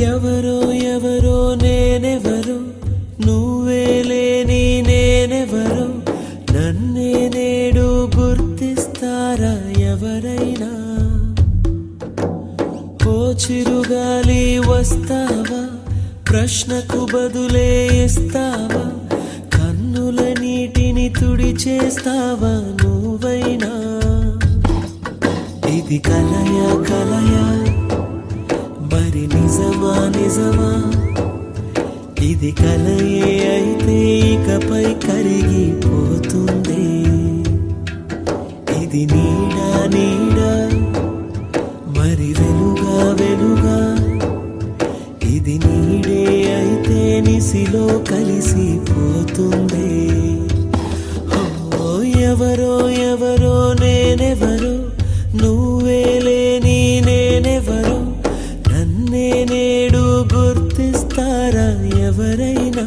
ఎవరో ఎవరో నేనెవరో, నువ్వే లేని నేనెవరో, నన్నే నేడు గుర్తిస్తారా ఎవరైనా? ఓ చిరుగాలి వస్తావా, ప్రశ్నకు బదులే ఇస్తావా, కన్నుల నీటిని తుడిచేస్తావా నువ్వైనా? ఇది కలయా కలయా, మరి నిజమా నిజమా? ఇది కలయే అయితే ఇకపై కరిగిపోతుంది. ఇది నీడా నీడా, మరి వెలుగా వెలుగా? ఇది నీడే అయితే నిసిలో కలిసిపోతుంది. ఓ ఎవరో ఎవరో నేనెవరో, నువ్వే లేని నేనెవరో, నన్నే నేడు గుర్తిస్తారా ఎవరైనా?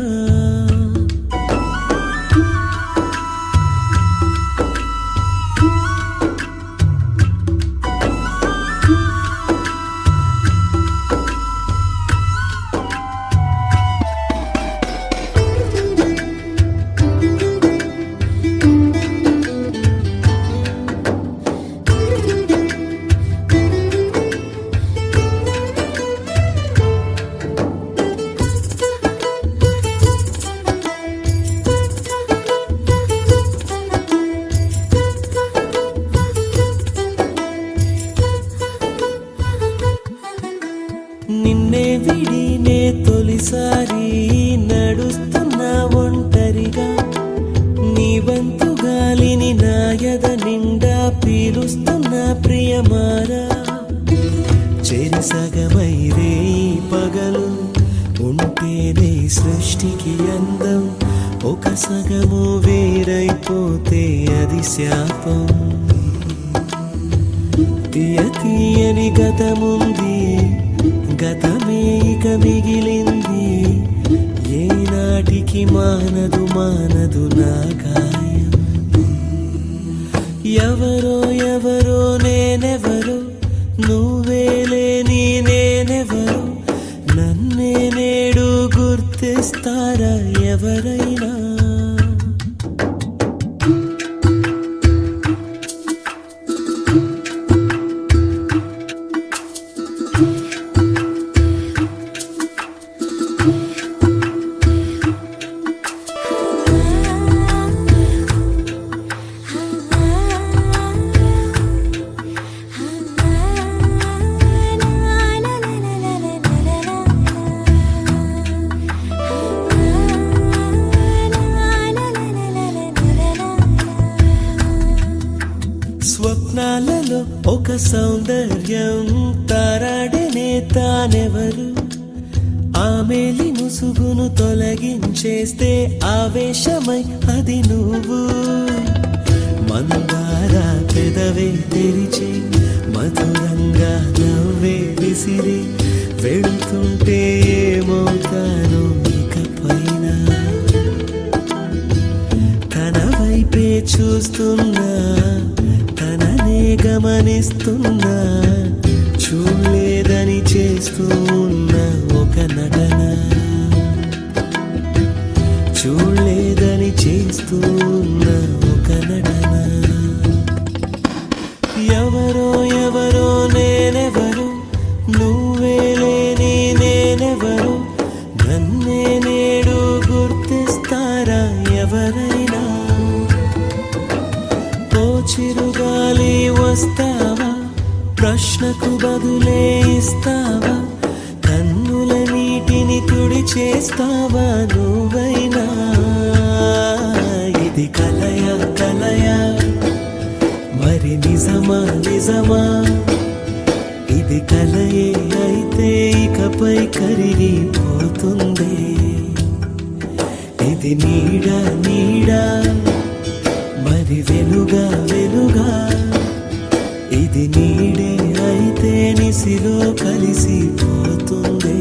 నిన్నే విడినే తొలిసారి నడుస్తున్నా ఒంటరిగా, నీ వంతు గాలిని నాయద నిండా పీలుస్తున్నా ప్రియమారా. చెరిసగమై రే పగలు ఉంటేనే సృష్టికి అందం, ఒక సగము వేరైపోతే అది శాపం. తీయ తీయని గతముంది, గతమే ఇక మిగిలింది, ఏనాటికి మానదు మానదు నా గాయం. ఎవరో ఎవరో నేనెవరో, నువ్వే లేని నేనెవరో, నన్నే నేడు గుర్తిస్తారా ఎవరైనా? స్వప్నాలలో ఒక సౌందర్యం తారాడనే తానెవరు, ఆమెలి ముసుగును తొలగించేస్తే ఆవేశమై అది నువ్వు. మందార పెదవే తెరిచి మధురంగా నవ్వే విసిరి, వెళుతుంటే ఏమవుతాను ఇకపైన? తన వైపే చూస్తున్నా, తననే గమనిస్తున్నా, చూడలేదని చేస్తూ ఉన్న ఒక నటన, చూడలేదని చేస్తూ ఉన్న ఒక నటన. ఎవరో ఎవరో నేనెవరో, నువ్వే లేని నేనెవరో, నన్నే నేడు గుర్తిస్తారా ఎవరైనా? ఓ చిరుగాలి వస్తావా, ప్రశ్నకు బదులే ఇస్తావా, కన్నుల నీటిని తుడిచేస్తావా నువ్వైనా? ఇది కలయా కలయా, మరి నిజమా నిజమా? ఇది కలయే అయితే ఇకపై కరిగిపోతుంది. ఇది నీడా నీడా, మరి వెలుగా వెలుగా? ఇది నీడే అయితే ఉనిసిలో కలిసిపోతుందే